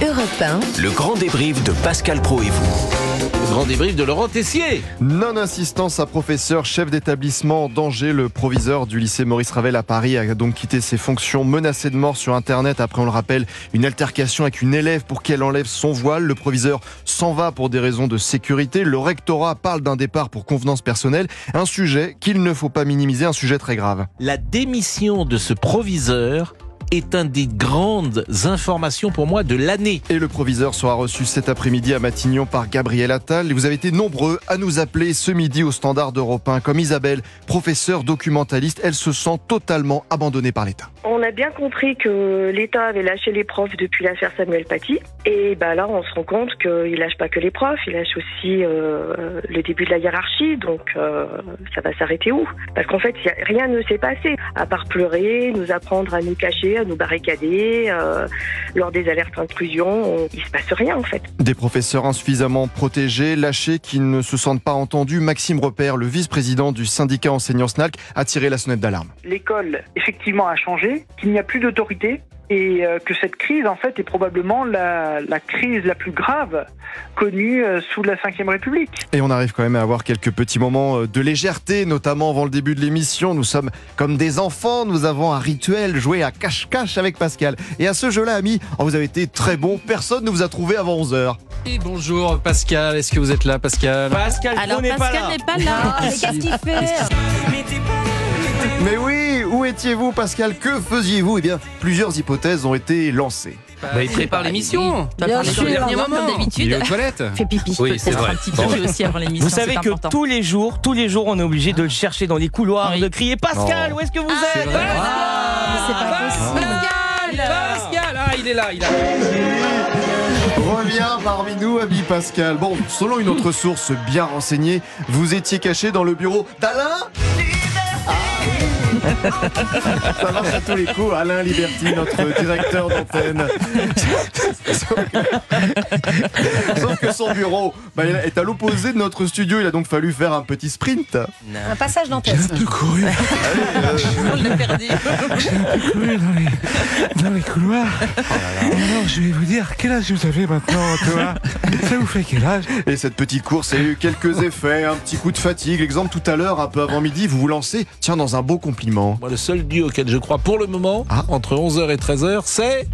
Europe 1. Le grand débrief de Pascal Praud et vous. Le grand débrief de Laurent Tessier. Non-assistance à professeur, chef d'établissement en danger. Le proviseur du lycée Maurice Ravel à Paris a donc quitté ses fonctions, menacé de mort sur Internet après, on le rappelle, une altercation avec une élève pour qu'elle enlève son voile. Le proviseur s'en va pour des raisons de sécurité. Le rectorat parle d'un départ pour convenance personnelle. Un sujet qu'il ne faut pas minimiser, un sujet très grave. La démission de ce proviseur est un des grandes informations pour moi de l'année. Et le proviseur sera reçu cet après-midi à Matignon par Gabriel Attal. Et vous avez été nombreux à nous appeler ce midi au Standard d'Europe 1, comme Isabelle, professeure documentaliste. Elle se sent totalement abandonnée par l'État. On a bien compris que l'État avait lâché les profs depuis l'affaire Samuel Paty. Et là, on se rend compte qu'il lâche pas que les profs, il lâche aussi le début de la hiérarchie. Donc, ça va s'arrêter où? Parce qu'en fait, rien ne s'est passé, à part pleurer, nous apprendre à nous cacher, à nous barricader. Lors des alertes intrusion, il se passe rien, en fait. Des professeurs insuffisamment protégés, lâchés, qui ne se sentent pas entendus. Maxime Repère, le vice-président du syndicat enseignant SNALC, a tiré la sonnette d'alarme. L'école, effectivement, a changé, qu'il n'y a plus d'autorité et que cette crise, en fait, est probablement la crise la plus grave connue sous la Ve République. Et on arrive quand même à avoir quelques petits moments de légèreté, notamment avant le début de l'émission. Nous sommes comme des enfants, nous avons un rituel, jouer à cache-cache avec Pascal. Et à ce jeu-là, amis, vous avez été très bons, personne ne vous a trouvé avant 11h. Et bonjour Pascal, est-ce que vous êtes là Pascal? Alors Pascal n'est pas là. Mais qu'est-ce qu'il fait? Mais oui, où étiez-vous Pascal? Que faisiez-vous? Eh bien, plusieurs hypothèses ont été lancées. Il prépare l'émission. Bien sûr, dernier moment. comme Il est d'habitude. aux toilettes. Fait pipi. Oui, c'est peut-être vrai. un petit peu aussi avant l'émission. Vous savez c'est que important. tous les jours, on est obligé de le chercher dans les couloirs, Oui. de crier Pascal, où est-ce que vous êtes? vrai. C'est pas possible. Pascal, il est là. Reviens parmi nous, ami Pascal. Bon, selon une autre source bien renseignée, vous étiez caché dans le bureau d'Alain. Ça marche à tous les coups, Alain Liberty, notre directeur d'antenne. Sauf que son bureau est à l'opposé de notre studio. Il a donc fallu faire un petit sprint. Un passage d'antenne. De courir. On l'a perdu. Dans les couloirs. Alors, je vais vous dire, quel âge vous avez maintenant, toi? Ça vous fait quel âge? Et cette petite course a eu quelques effets, un petit coup de fatigue. L'exemple tout à l'heure, un peu avant midi, vous vous lancez, tiens, dans un beau compliment. Moi, le seul dieu auquel je crois pour le moment, entre 11h et 13h, c'est...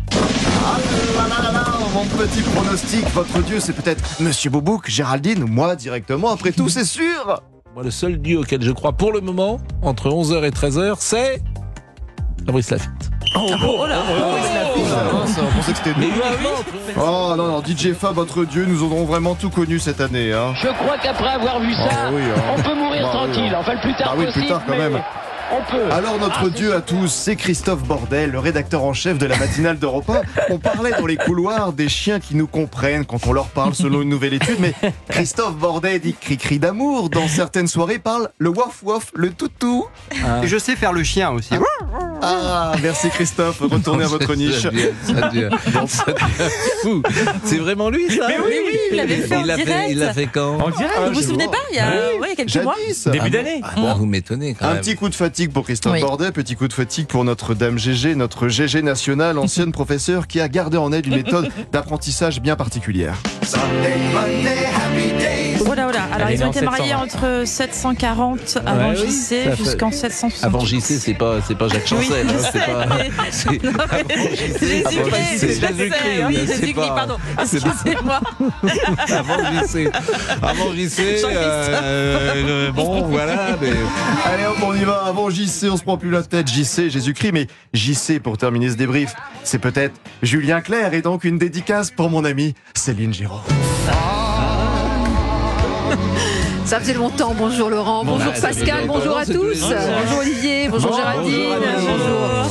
Mon petit pronostic, votre dieu, c'est peut-être Monsieur Boubouk, Géraldine ou moi directement, après tout, c'est sûr. Moi, le seul dieu auquel je crois pour le moment, entre 11h et 13h, c'est... Fabrice Lafitte. On pensait que c'était nous. Oh non, DJ Fab, votre dieu, nous aurons vraiment tout connu cette année. Je crois qu'après avoir vu ça, on peut mourir tranquille. Enfin, le plus tard possible. Oui, plus tard quand même. On peut. Alors notre dieu à tous, c'est Christophe Bordet, le rédacteur en chef de la matinale d'Europe 1. On parlait dans les couloirs des chiens qui nous comprennent quand on leur parle selon une nouvelle étude, mais Christophe Bordet dit cri-cri d'amour. Dans certaines soirées, parle le waf-waf, le toutou. Et je sais faire le chien aussi. Ah, merci Christophe, retournez à votre niche. Ça devient fou. C'est vraiment lui, ça? Mais oui, il l'avait fait en direct. Il l'a fait quand? En direct. Vous vous souvenez pas? Il y a quelques mois. Jadis. Début d'année. Vous m'étonnez quand Un même. petit coup de fatigue pour Christophe Oui. Bordet, petit coup de fatigue pour notre dame Gégé, notre Gégé nationale, ancienne professeure qui a gardé en elle une méthode d'apprentissage bien particulière. Oh là. Alors Elle est ils ont née été en mariés 700. entre 740 avant Ouais, oui, JC ça fait- jusqu'en 760. Avant JC, c'est pas Jacques Chancel. Oui, hein, c'est pas... c'est- Jésus-Christ, c'est je sais, Jésus-Christ, oui, c'est Jésus-Christ, pas- pardon. c'est pas- Excusez-moi. Avant JC, bon, voilà. Mais... Allez hop, on y va, avant JC, on se prend plus la tête, JC, Jésus-Christ, mais JC, pour terminer ce débrief, c'est peut-être Julien Clerc, et donc une dédicace pour mon amie Céline Giraud. Ça faisait longtemps. Bonjour Laurent, bonjour ça fait Pascal, longtemps, bonjour à c'est tous les tous. jours. Bonjour Olivier, bonjour Géraldine. Bonjour.